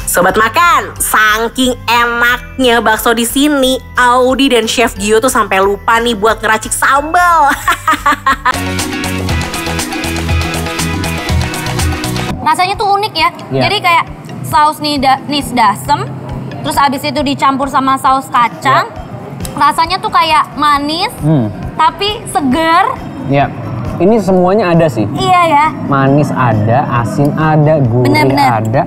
Sobat makan, saking enaknya bakso di sini, Audi dan Chef Gio tuh sampai lupa nih buat ngeracik sambal. Rasanya tuh unik ya. Jadi kayak saus nis dasem, terus abis itu dicampur sama saus kacang. Rasanya tuh kayak manis, tapi seger. Iya. Ini semuanya ada sih. Iya ya. Manis ada, asin ada, gurih ada,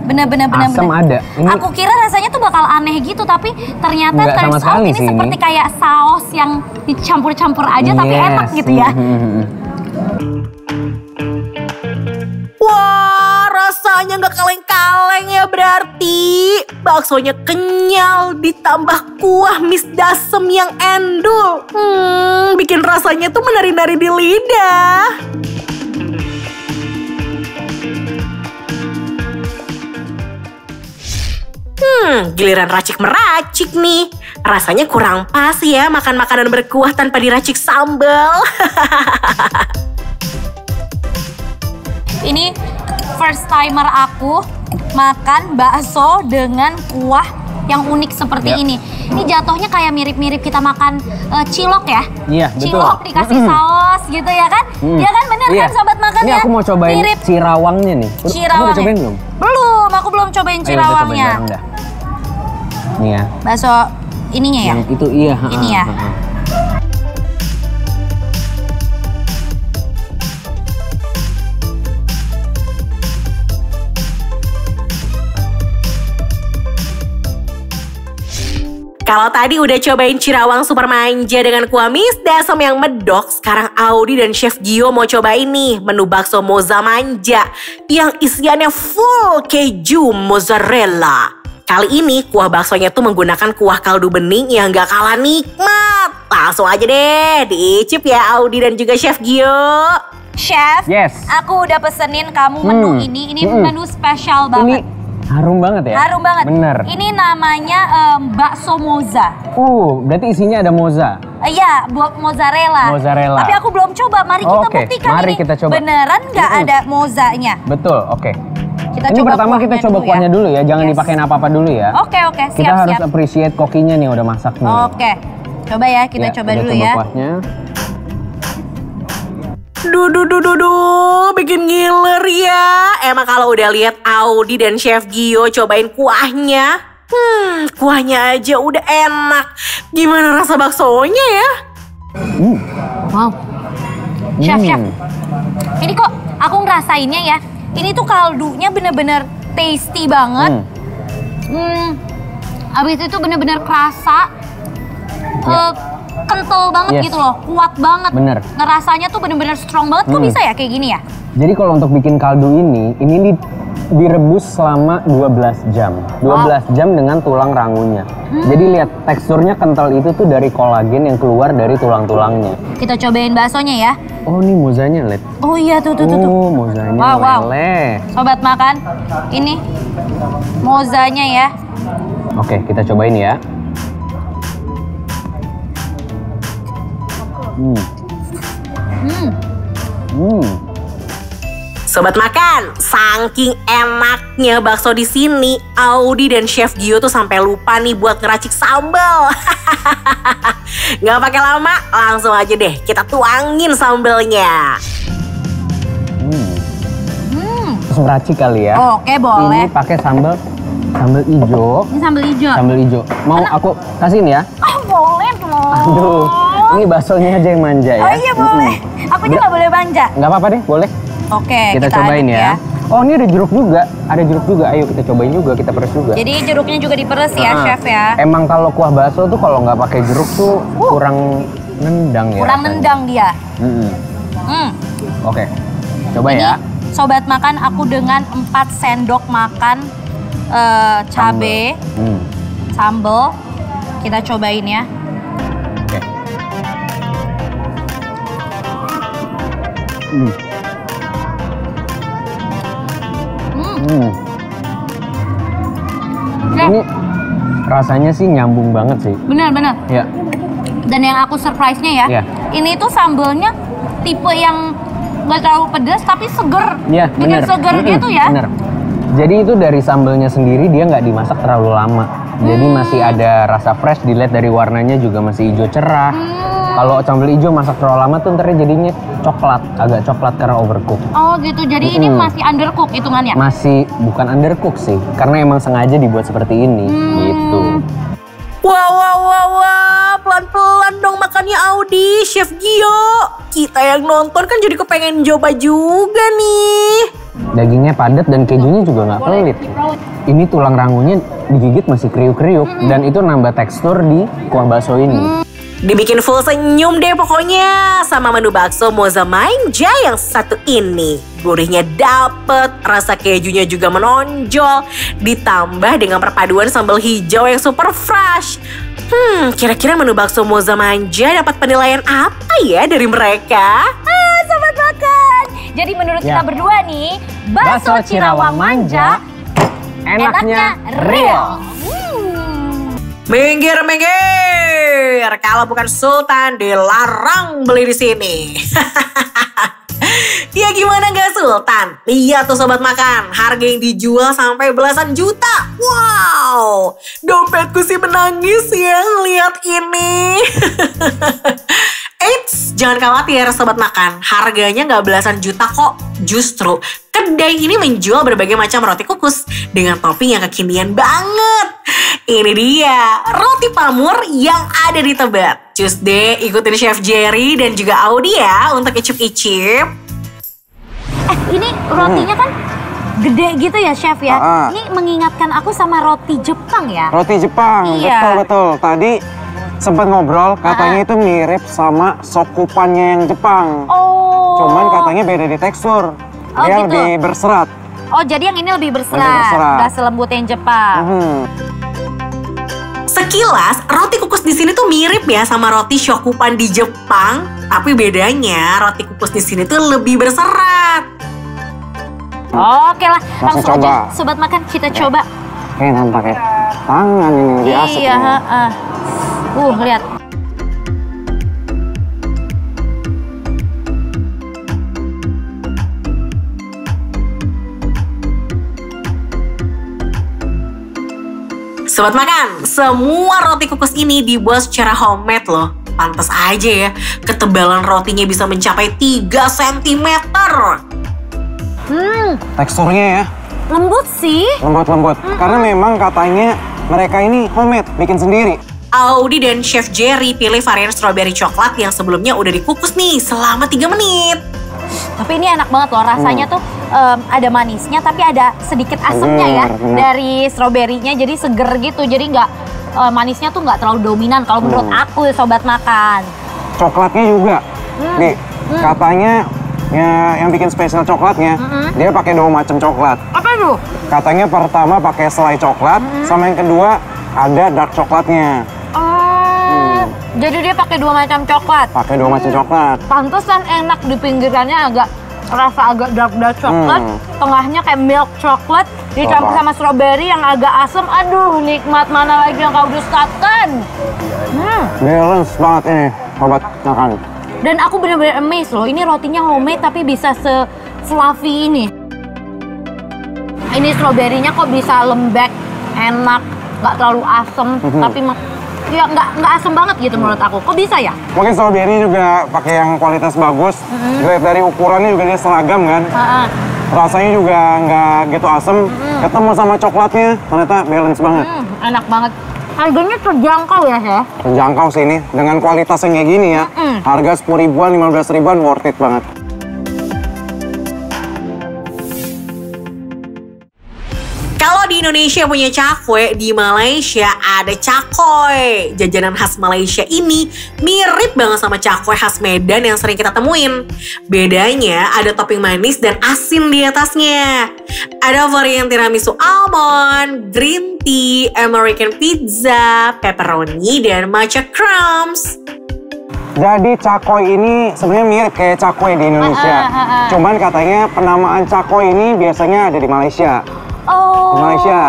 asam ada. Ini aku kira rasanya tuh bakal aneh gitu, tapi ternyata sama turns out ini seperti kayak saus yang dicampur-campur aja tapi enak gitu ya. Wah, rasanya nggak kaleng-kaleng ya berarti. Baksonya kenyal, ditambah kuah mis dasem yang endul. Bikin rasanya tuh menari-nari di lidah. Giliran racik-meracik nih. Rasanya kurang pas ya makan makanan berkuah tanpa diracik sambal. Ini first timer aku makan bakso dengan kuah yang unik seperti ini. Ini jatuhnya kayak mirip-mirip kita makan cilok ya. Iya, betul. Cilok dikasih saus gitu ya kan? Iya kan, bener kan sobat makan ini ya? Ini aku mau cobain mirip cirawangnya nih. Kamu udah cobain belum? Belum, aku belum cobain cirawangnya. Nih ya. Bakso ininya ya? Yang itu iya. Ini ya. Kalau tadi udah cobain cirawang super manja dengan kuah mis dasem yang medok, sekarang Audi dan Chef Gio mau cobain nih menu bakso moza manja yang isiannya full keju mozzarella. Kali ini kuah baksonya tuh menggunakan kuah kaldu bening yang gak kalah nikmat. Langsung aja deh diicip ya Audi dan juga Chef Gio. Chef, aku udah pesenin kamu menu ini menu spesial banget. Harum banget ya? Harum banget. Bener. Ini namanya bakso moza. Berarti isinya ada moza? Iya, mozzarella. Mozzarella. Tapi aku belum coba, mari kita buktikan mari ini kita coba. beneran nggak ada mozanya. Betul, oke. Ini pertama kita coba kuahnya dulu ya, jangan dipakein apa-apa dulu ya. Oke, siap. Kita harus appreciate kokinya nih udah masak nih. Oke, coba ya, kita coba dulu ya. Kuahnya. Duh, bikin ngiler ya. Emang kalau udah lihat Audi dan Chef Gio cobain kuahnya, kuahnya aja udah enak. Gimana rasa baksonya ya? Wow, Chef, ini kok aku ngerasainnya ya, ini tuh kaldunya bener-bener tasty banget. Abis itu bener-bener kerasa. Kental banget gitu loh, kuat banget. Bener. Ngerasanya tuh bener-bener strong banget. Kok bisa ya kayak gini ya? Jadi kalau untuk bikin kaldu ini direbus selama 12 jam. 12 jam dengan tulang rangunya. Jadi lihat teksturnya kental itu tuh dari kolagen yang keluar dari tulang-tulangnya. Kita cobain baksonya ya. Oh, ini mozanya, Let. Oh iya, tuh. Oh, mozanya leleh. Sobat makan, ini mozanya ya. Oke, kita cobain ya. Sobat makan, saking enaknya bakso di sini, Audi dan Chef Gio tuh sampai lupa nih buat ngeracik sambal. Nggak pakai lama, langsung aja deh kita tuangin sambalnya. Langsung racik kali ya. Oke, boleh. Ini pakai sambal hijau. Ini sambal hijau. Sambal hijau. Mau aku kasihin ya? Boleh dong. Aduh, ini baksonya aja yang manja ya. Oh iya boleh. Aku juga nggak boleh manja. Nggak apa-apa deh, boleh. Oke, kita cobain ya. Oh, ini ada jeruk juga. Ada jeruk juga. Ayo kita cobain juga, kita peres juga. Jadi jeruknya juga diperes ya, Chef ya. Emang kalau kuah bakso tuh kalau nggak pakai jeruk tuh kurang nendang ya. Kurang nendang dia. Oke. Coba ya. Sobat makan, aku dengan 4 sendok makan cabe, sambal. Kita cobain ya. Oke. Ini rasanya sih nyambung banget sih. Benar. Ya. Dan yang aku surprise-nya ya, ini tuh sambalnya tipe yang nggak terlalu pedas tapi seger. Iya, bikin bener. seger gitu ya. Bener. Jadi itu dari sambelnya sendiri dia nggak dimasak terlalu lama. Jadi masih ada rasa fresh, dilihat dari warnanya juga masih hijau cerah. Kalau sambal hijau masak terlalu lama tuh ntar jadinya coklat, agak coklat karena overcook. Oh gitu, jadi ini masih undercook hitungannya? Masih, bukan undercook sih, karena emang sengaja dibuat seperti ini, gitu. Wah, pelan-pelan dong makannya Audi, Chef Gio. Kita yang nonton kan jadi kepengen coba juga nih. Dagingnya padat dan kejunya juga nggak pelit. Ini tulang rangunya digigit masih kriuk-kriuk dan itu nambah tekstur di kuah bakso ini. Dibikin full senyum deh pokoknya sama menu bakso Moza Manja yang satu ini. Gurihnya dapet, rasa kejunya juga menonjol, ditambah dengan perpaduan sambal hijau yang super fresh. Kira-kira menu bakso Moza Manja dapat penilaian apa ya dari mereka? Sobat makan. Jadi menurut kita berdua nih, bakso Cirawang Manja enaknya real. Minggir. Kalau bukan Sultan dilarang beli di sini. Ya gimana gak Sultan? Lihat tuh sobat makan, harga yang dijual sampai belasan juta. Wow, dompetku sih menangis ya lihat ini. Eits, jangan khawatir sobat makan, harganya nggak belasan juta kok. Justru kedai ini menjual berbagai macam roti kukus dengan topping yang kekinian banget. Ini dia, roti pamur yang ada di Tebet. Cus deh ikutin Chef Jerry dan juga Audi ya untuk icip-icip. Ini rotinya kan gede gitu ya Chef ya. Ini mengingatkan aku sama roti Jepang ya. Roti Jepang, Iya. betul. Tadi sempat ngobrol, katanya itu mirip sama sokupannya yang Jepang. Oh. Cuman katanya beda di tekstur. Oh, Dia gitu. lebih berserat. Oh jadi yang ini lebih berserat, Lebih berserat. nggak selembut yang Jepang. Sekilas, roti kukus di sini tuh mirip ya sama roti shokupan di Jepang. Tapi bedanya, roti kukus di sini tuh lebih berserat. Oke lah, langsung coba. aja sobat makan kita coba. Enak pakai tangan ini lebih asik. Iya, nih. lihat. Sobat makan, semua roti kukus ini dibuat secara homemade loh. Pantas aja ya, ketebalan rotinya bisa mencapai 3 cm. Teksturnya ya, Lembut sih. lembut-lembut. Karena memang katanya mereka ini homemade, bikin sendiri. Audi dan Chef Jerry pilih varian strawberry coklat yang sebelumnya udah dikukus nih selama 3 menit. Tapi ini enak banget loh, rasanya tuh ada manisnya tapi ada sedikit asamnya ya Bener. dari stroberinya, jadi seger gitu, jadi nggak manisnya tuh nggak terlalu dominan kalau menurut aku sobat makan. Coklatnya juga, nih katanya ya, yang bikin spesial coklatnya, dia pakai 2 macam coklat. Apa tuh? Katanya pertama pakai selai coklat, sama yang kedua ada dark coklatnya. Jadi dia pakai 2 macam coklat. Pakai 2 macam coklat. Pantesan enak, di pinggirannya rasa agak dark coklat, tengahnya kayak milk coklat, dicampur sama strawberry yang agak asam. Aduh, nikmat mana lagi yang kau dustakan. Balance banget ini, sobat makan. Dan aku bener-bener amazed loh, ini rotinya homemade tapi bisa se-fluffy ini. Ini stroberinya kok bisa lembek, enak, nggak terlalu asam, tapi ya nggak asam banget gitu menurut aku. Kok bisa ya? Mungkin strawberry juga pakai yang kualitas bagus. Dilihat dari ukurannya juga dia seragam kan. Rasanya juga nggak gitu asam. Ketemu sama coklatnya, ternyata balance banget. Enak banget. Harganya terjangkau ya, Chef? Terjangkau sih ini, dengan kualitas yang kayak gini ya. Harga 10 ribuan, 15 ribuan, worth it banget. Kalau di Indonesia punya cakwe, di Malaysia ada cakoy. Jajanan khas Malaysia ini mirip banget sama cakwe khas Medan yang sering kita temuin. Bedanya ada topping manis dan asin di atasnya. Ada varian tiramisu almond, green tea, American pizza, pepperoni, dan matcha crumbs. Jadi cakoy ini sebenarnya mirip kayak cakwe di Indonesia. Cuman katanya penamaan cakoy ini biasanya ada di Malaysia. Oh, Di Malaysia.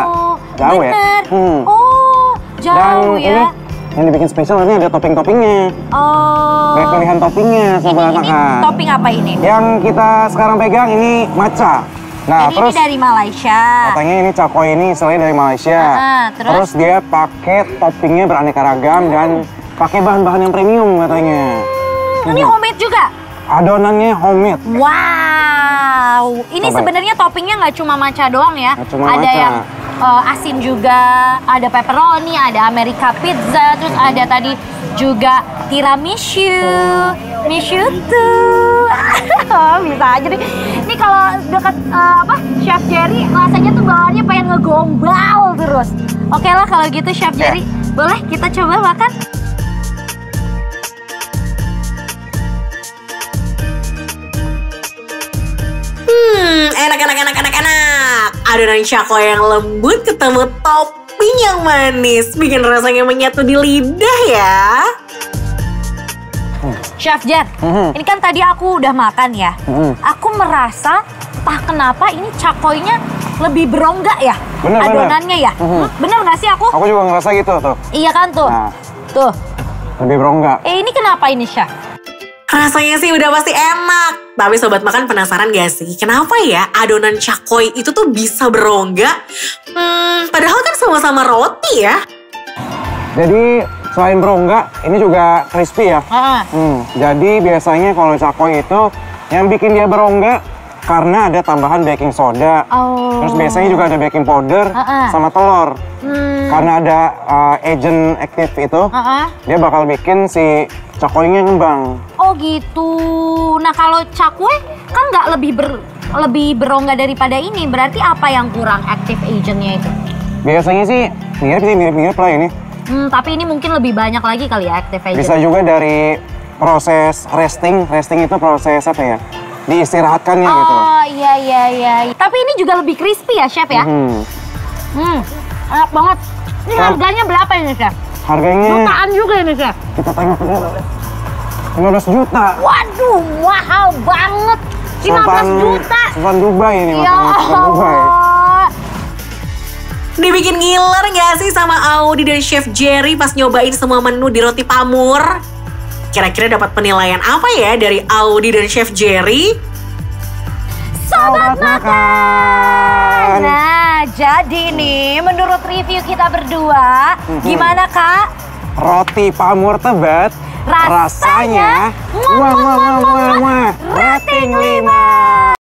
Jauh ya? bener. Oh, jauh Dan ya. ini yang dibikin spesial ini ada topping-toppingnya. Oh. Kayak pilihan toppingnya, sobat Ini makan. topping apa ini? Yang kita sekarang pegang ini matcha. Nah, Jadi terus ini dari Malaysia. katanya ini cakoy ini istilahnya dari Malaysia. Terus dia pakai toppingnya beraneka ragam dan pakai bahan-bahan yang premium katanya. Ini homemade juga? Adonannya homemade. Wow, ini sebenarnya toppingnya nggak cuma matcha doang ya. Cuma ada matcha. yang asin juga, ada pepperoni, ada America pizza, terus ada tadi juga tiramisu, tuh. Bisa aja nih. Ini kalau dekat Chef Jerry rasanya tuh bawaannya pengen ngegombal terus. Oke lah kalau gitu Chef Jerry, boleh kita coba makan? Enak. Adonan cakoy yang lembut ketemu topping yang manis. Bikin rasanya menyatu di lidah ya. Chef Jer, ini kan tadi aku udah makan ya. Aku merasa, entah kenapa ini cakoynya lebih berongga ya. Bener, adonannya ya. Bener nggak sih aku? Aku juga ngerasa gitu tuh. Iya kan tuh. Nah. Tuh. Lebih berongga. Ini kenapa ini Chef? Rasanya sih udah pasti enak. Tapi sobat makan penasaran gak sih? Kenapa ya adonan cakoy itu tuh bisa berongga? Padahal kan sama-sama roti ya. Jadi selain berongga, ini juga crispy ya. Jadi biasanya kalau cakoy itu yang bikin dia berongga karena ada tambahan baking soda. Terus biasanya juga ada baking powder sama telur. Karena ada agent aktif itu, dia bakal bikin si cakoynya ngembang. Oh gitu. Nah kalau cakwe kan nggak lebih berongga daripada ini. Berarti apa yang kurang active agentnya itu? Biasanya sih mirip lah ini. Tapi ini mungkin lebih banyak lagi kali ya active agent. Bisa juga dari proses resting. Resting itu proses apa ya? Diistirahatkannya gitu. Oh iya. Tapi ini juga lebih crispy ya Chef ya? Enak banget. Ini harganya berapa ini Chef? Harganya Jutaan juga ini Chef? kita tengok dulu. 15 juta. Waduh, mahal banget. 15 juta. Sultan Dubai ini Ya Sultan Dubai. Allah. Dibikin ngiler gak sih sama Audi dan Chef Jerry pas nyobain semua menu di Roti Pamur? Kira-kira dapat penilaian apa ya dari Audi dan Chef Jerry? Sobat Makan! Nah, jadi nih menurut review kita berdua, gimana Kak? Roti Pamur Tebet rasanya Rating 5.